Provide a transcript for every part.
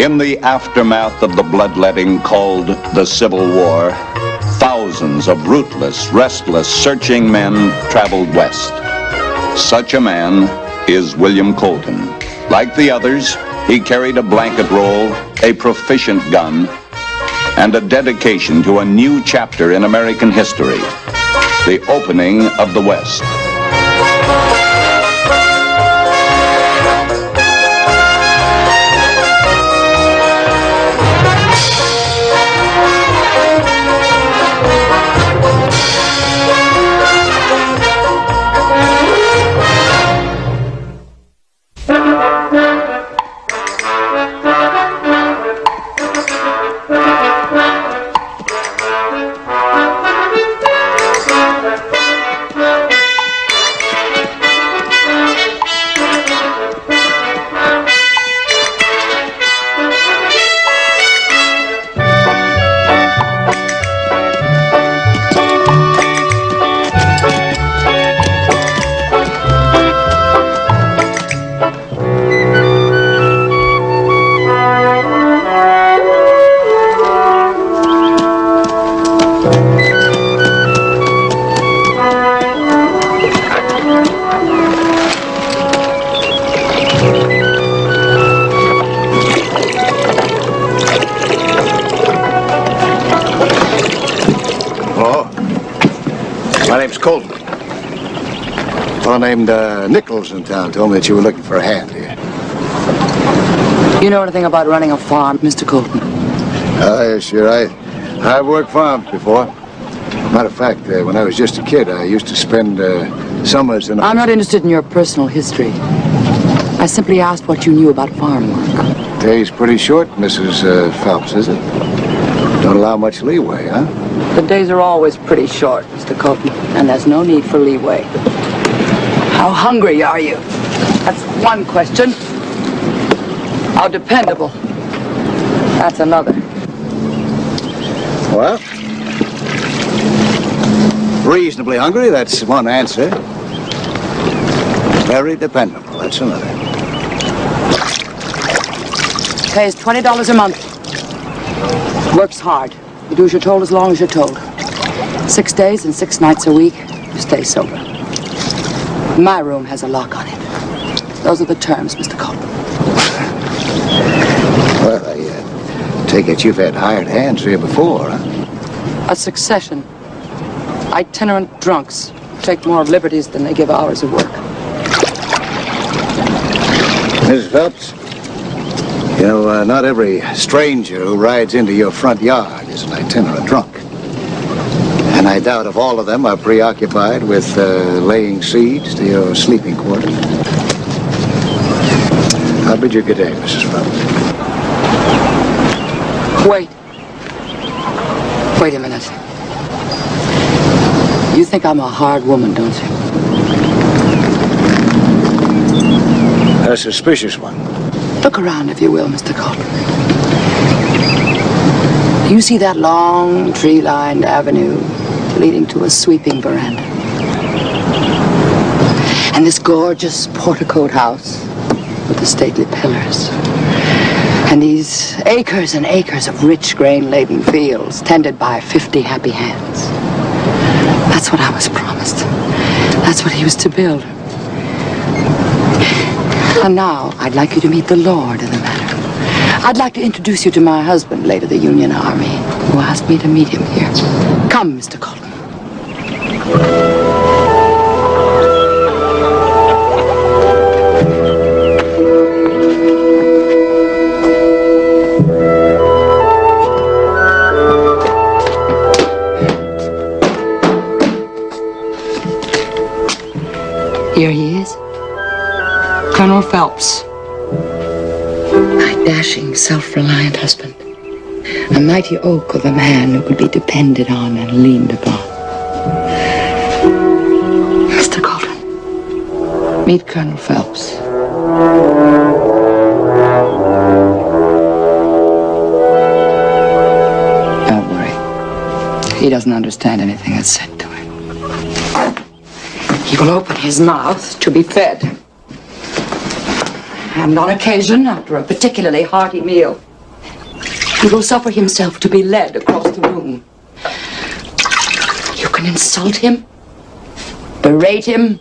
In the aftermath of the bloodletting called the Civil War, thousands of rootless, restless, searching men traveled west. Such a man is William Colton. Like the others, he carried a blanket roll, a proficient gun, and a dedication to a new chapter in American history, the opening of the West. Colton. A fellow named Nichols in town told me that you were looking for a hand here. You know anything about running a farm, Mr. Colton? Yeah, sure. I've worked farms before. Matter of fact, when I was just a kid, I used to spend summers in... I'm not interested in your personal history. I simply asked what you knew about farm work. Day's pretty short, Mrs. Phelps, is it? Don't allow much leeway, huh? The days are always pretty short, Mr. Colton, and there's no need for leeway. How hungry are you? That's one question. How dependable? That's another. Well, reasonably hungry, that's one answer. Very dependable, that's another. Pays $20 a month. Works hard. You do as you're told as long as you're told. 6 days and 6 nights a week, you stay sober. My room has a lock on it. Those are the terms, Mr. Colton. Well, I take it you've had hired hands here before, huh? A succession. Itinerant drunks take more liberties than they give hours of work. Mrs. Phelps, you know, not every stranger who rides into your front yard is an itinerant drunk. And I doubt if all of them are preoccupied with laying siege to your sleeping quarters. I'll bid you good day, Mrs. Phelps. Wait a minute. You think I'm a hard woman, don't you? A suspicious one. Look around, if you will, Mr. Colton. Do you see that long, tree-lined avenue leading to a sweeping veranda? And this gorgeous porticoed house with the stately pillars? And these acres and acres of rich grain-laden fields tended by 50 happy hands? That's what I was promised. That's what he was to build. And now, I'd like you to meet the Lord of the matter. I'd like to introduce you to my husband, late of the Union Army, who asked me to meet him here. Come, Mr. Colton. Here he is. Colonel Phelps. My dashing, self-reliant husband. A mighty oak of a man who could be depended on and leaned upon. Mr. Colton, meet Colonel Phelps. Don't worry. He doesn't understand anything that's said to him. He will open his mouth to be fed. And on occasion, after a particularly hearty meal, He will suffer himself to be led across the room. You can insult him, berate him,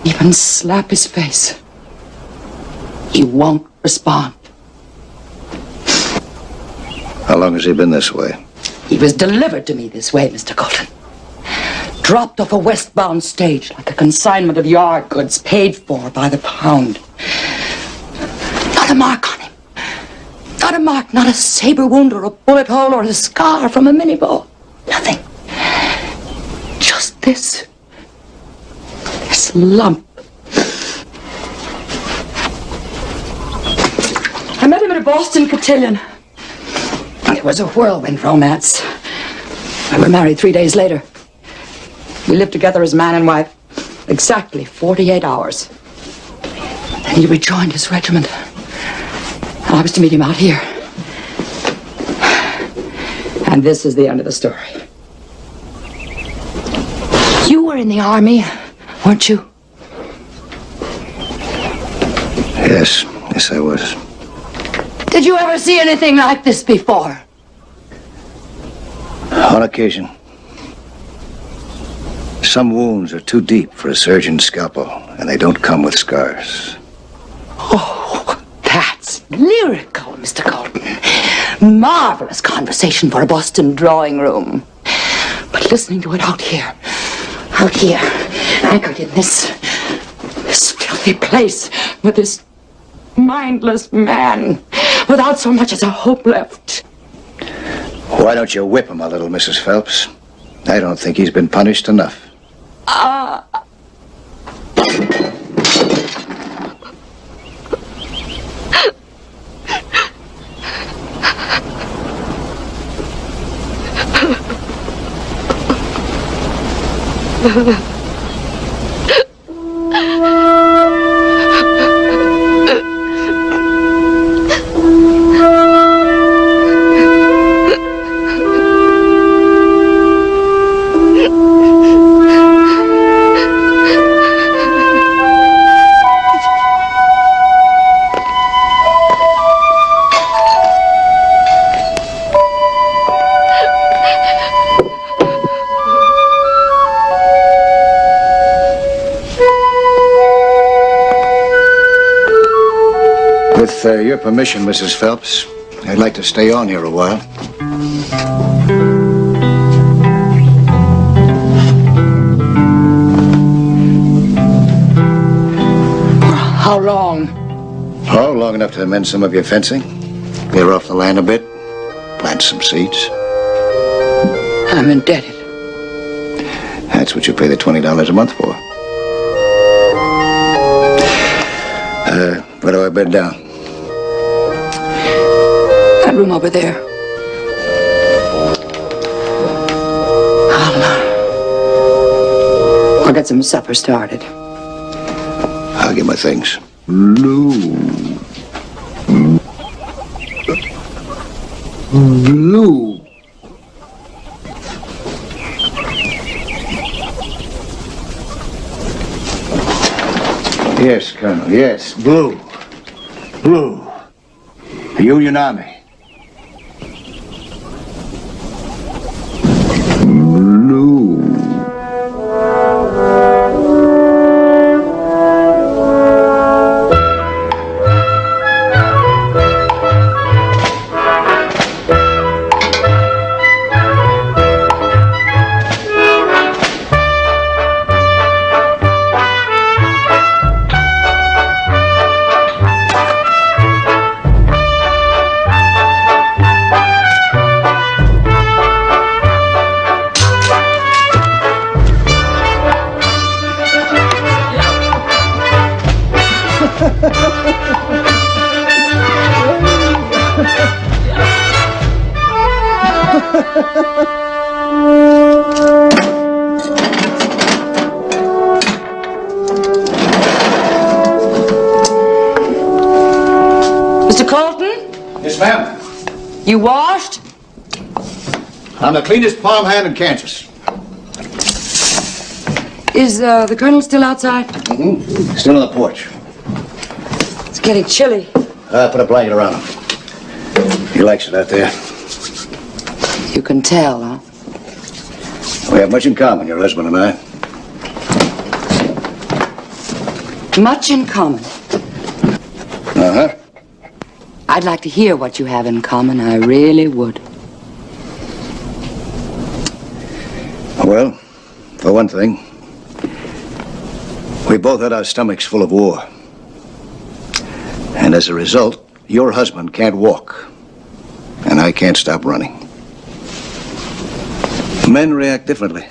even slap his face. He won't respond. How long has he been this way? He was delivered to me this way, Mr. Colton. Dropped off a westbound stage like a consignment of yard goods paid for by the pound. Not a mark on him. Not a mark, not a saber wound or a bullet hole or a scar from a mini ball. Nothing. Just this lump. I met him at a Boston cotillion. It was a whirlwind romance. We were married 3 days later. We lived together as man and wife exactly 48 hours. And he rejoined his regiment. And I was to meet him out here. And this is the end of the story. You were in the army, weren't you? Yes, I was. Did you ever see anything like this before? On occasion. Some wounds are too deep for a surgeon's scalpel, and they don't come with scars. Oh, that's lyrical, Mr. Colton. Marvelous conversation for a Boston drawing room. But listening to it out here, anchored in this filthy place with this mindless man, without so much as a hope left. Why don't you whip him a little, Mrs. Phelps? I don't think he's been punished enough. With your permission, Mrs. Phelps, I'd like to stay on here a while. How long? Oh, long enough to mend some of your fencing, clear off the land a bit, plant some seeds. I'm indebted. That's what you pay the $20 a month for. Where do I bed down? That room over there. I'll get some supper started. I'll get my things. Blue. Yes, Colonel, yes. Blue. The Union Army. Mr. Colton? Yes, ma'am. You washed? I'm the cleanest farmhand in Kansas. Is the colonel still outside? Mm-hmm. Still on the porch. It's getting chilly. Put a blanket around him. He likes it out there. You can tell, huh? We have much in common, your husband and I. Much in common. Uh-huh. I'd like to hear what you have in common. I really would. Well, for one thing, we both had our stomachs full of war. And as a result, your husband can't walk. And I can't stop running. Men react differently.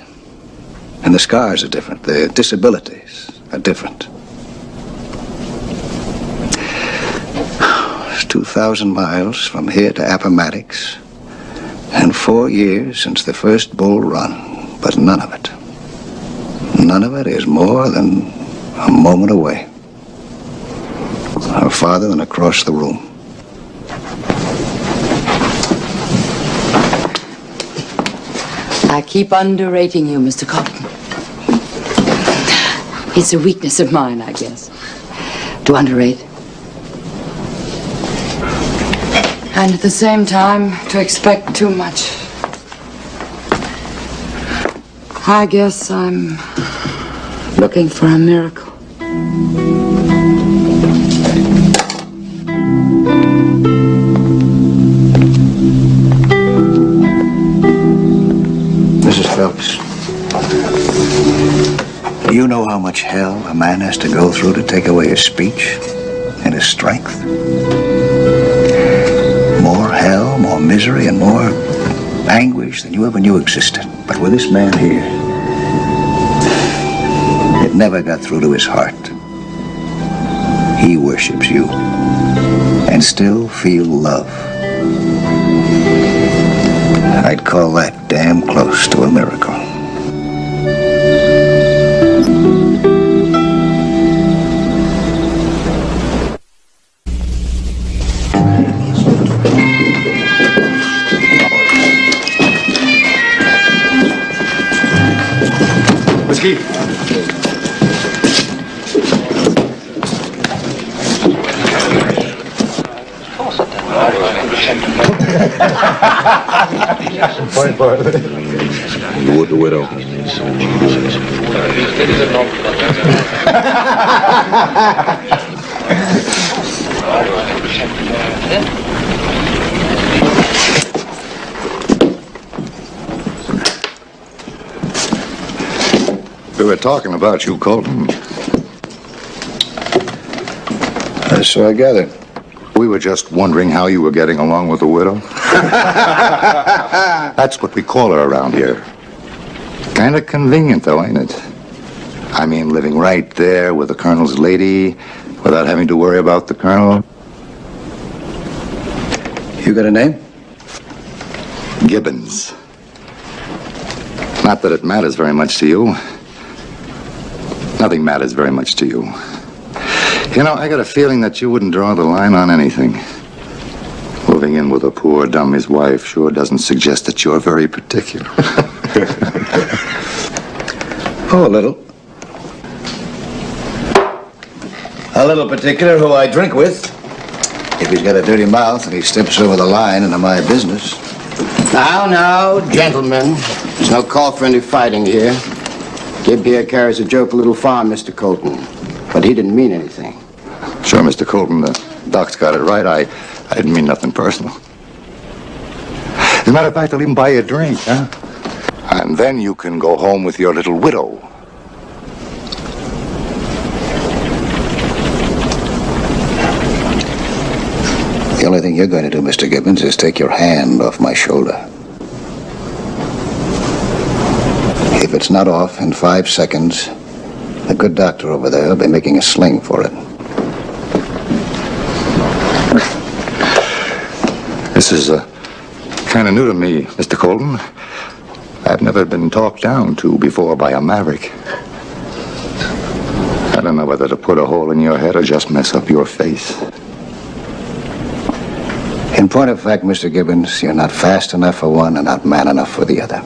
And the scars are different. The disabilities are different. It's 2,000 miles from here to Appomattox. And 4 years since the first bull run. But none of it is more than a moment away. Or farther than across the room. I keep underrating you, Mr. Colton. It's a weakness of mine, I guess, to underrate. And at the same time, to expect too much. I guess I'm looking for a miracle. Mrs. Phelps, do you know how much hell a man has to go through to take away his speech and his strength? More hell, more misery, and more anguish than you ever knew existed. But with this man here, it never got through to his heart. He worships you and still feel love. I'd call that damn close to a miracle. Whiskey. With the widow. We were talking about you, Colton. So I gathered. We were just wondering how you were getting along with the widow. That's what we call her around here. Kind of convenient, though, ain't it? I mean, living right there with the colonel's lady without having to worry about the colonel. You got a name? Gibbons. Not that it matters very much to you. Nothing matters very much to you. You know, I got a feeling that you wouldn't draw the line on anything. Moving in with a poor dummy's wife sure doesn't suggest that you're very particular. Oh, a little. A little particular who I drink with. If he's got a dirty mouth and he steps over the line into my business. Now, gentlemen. There's no call for any fighting here. Gib here carries a joke a little far, Mr. Colton. But he didn't mean anything. Sure, Mr. Colton, the doc's got it right. I didn't mean nothing personal. As a matter of fact, I'll even buy you a drink, huh? And then you can go home with your little widow. The only thing you're going to do, Mr. Gibbons, is take your hand off my shoulder. If it's not off in 5 seconds, the good doctor over there will be making a sling for it. This is kind of new to me, Mr. Colton. I've never been talked down to before by a maverick. I don't know whether to put a hole in your head or just mess up your face. In point of fact, Mr. Gibbons, you're not fast enough for one and not man enough for the other.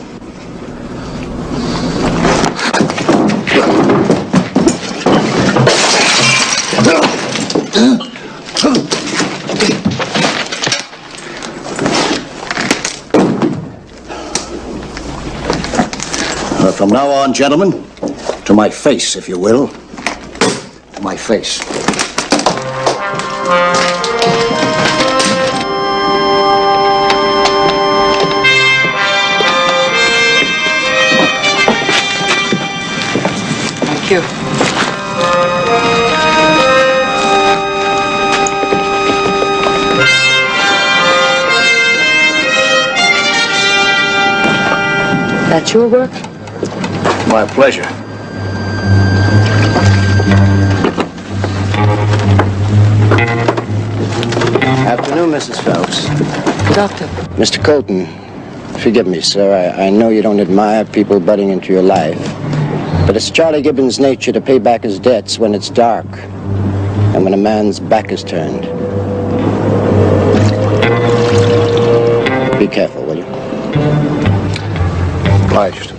From now on, gentlemen, to my face, if you will. To my face. Thank you. That's your work? My pleasure. Afternoon, Mrs. Phelps. Doctor. Mr. Colton, forgive me, sir. I know you don't admire people butting into your life. But it's Charlie Gibbons' nature to pay back his debts when it's dark and when a man's back is turned. Be careful, will you? Obliged.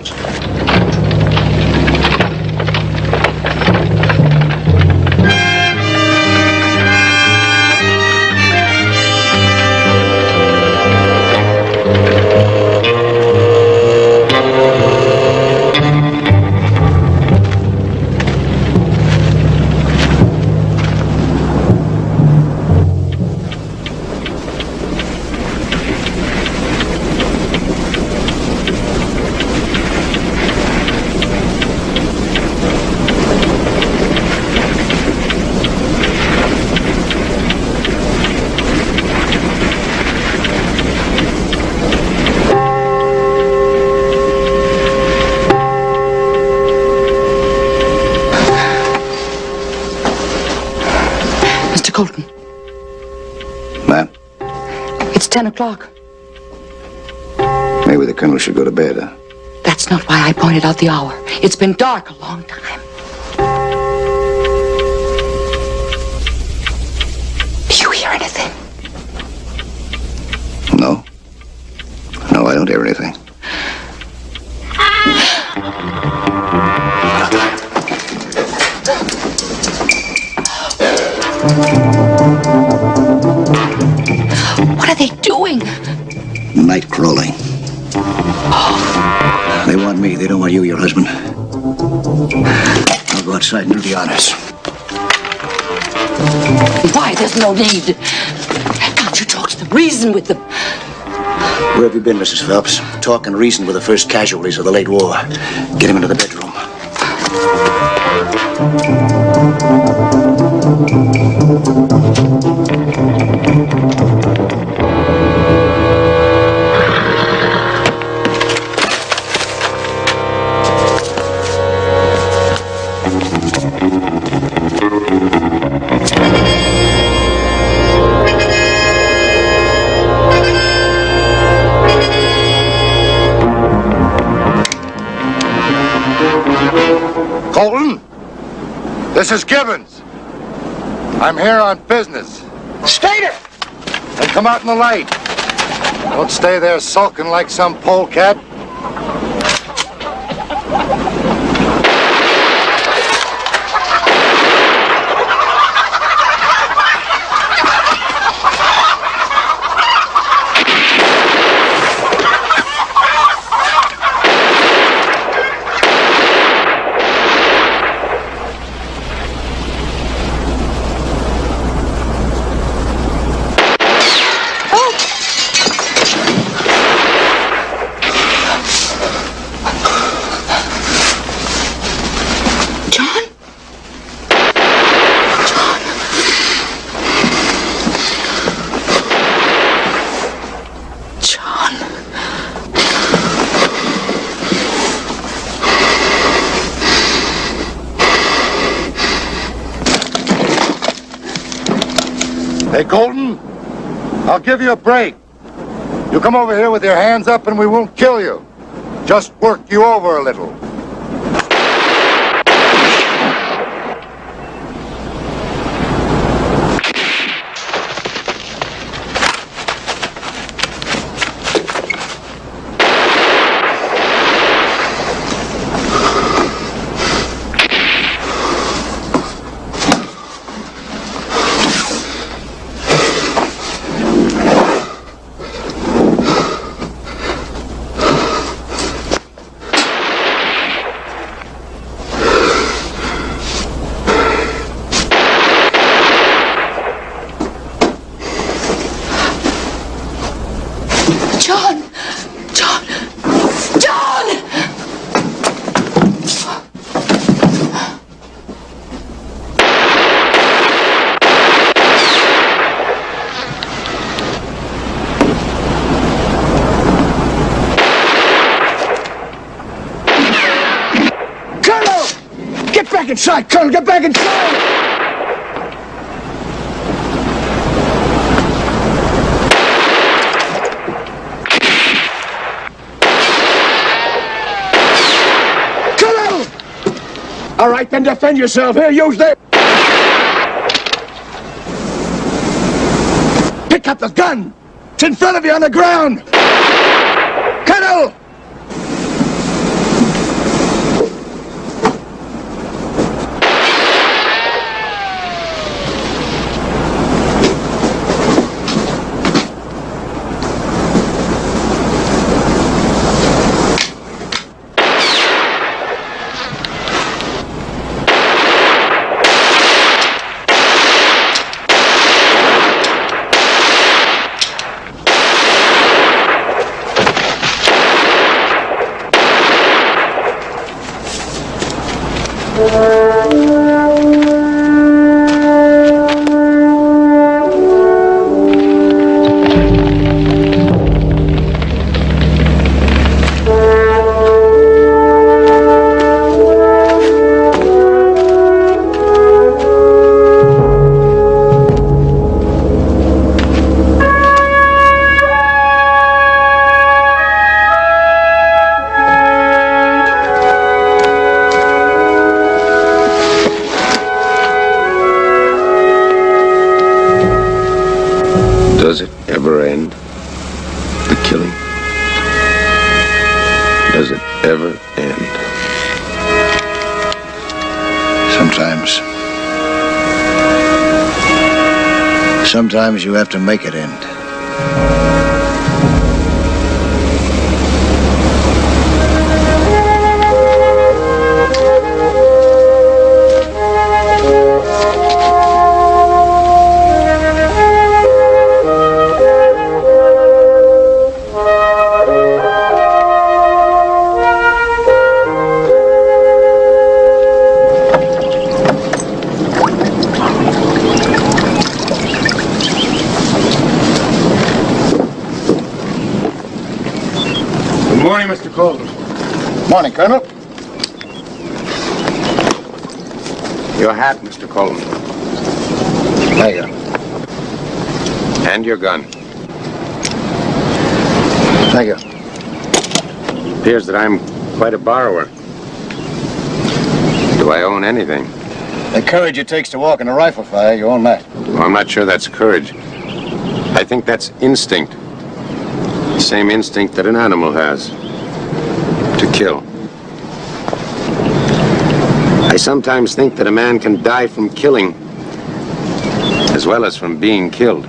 Colton. Ma'am? It's 10 o'clock. Maybe the colonel should go to bed, huh? That's not why I pointed out the hour. It's been dark a long time. Do you hear anything? No. No, I don't hear anything. What are they doing? Night crawling. They want me. They don't want you, your husband. I'll go outside and do the honors. Why? There's no need. Can't you talk to them? Reason with them. Where have you been, Mrs. Phelps? Talk and reason with the first casualties of the late war. Get him into the bedroom. Colton, this is Gibbons. I'm here on business. Stay there! Then come out in the light. Don't stay there sulking like some polecat. Hey, Colton, I'll give you a break. You come over here with your hands up and we won't kill you. Just work you over a little. back inside, Colonel, get back inside! All right, then defend yourself. Here, use this. Pick up the gun. It's in front of you on the ground. Colonel! Does it ever end? The killing? Does it ever end? Sometimes. Sometimes you have to make it end. Good morning, Mr. Colton. Morning, Colonel. Your hat, Mr. Colton. There you go. And your gun. Thank you. It appears that I'm quite a borrower. Do I own anything? The courage it takes to walk in a rifle fire, you own that. Well, I'm not sure that's courage. I think that's instinct. The same instinct that an animal has. To kill. I sometimes think that a man can die from killing as well as from being killed.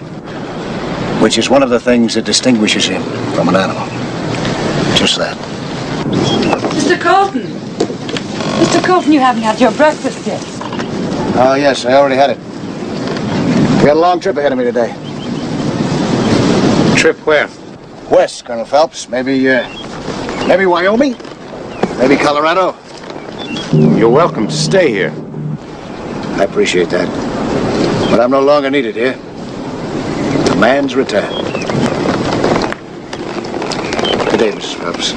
Which is one of the things that distinguishes him from an animal. Just that. Mr. Colton! Mr. Colton, you haven't had your breakfast yet. Oh, yes, I already had it. We got a long trip ahead of me today. Trip where? West, Colonel Phelps. Maybe Wyoming? Maybe Colorado? You're welcome to stay here. I appreciate that. But I'm no longer needed here. The man's returned. Good day, Mrs. Phelps.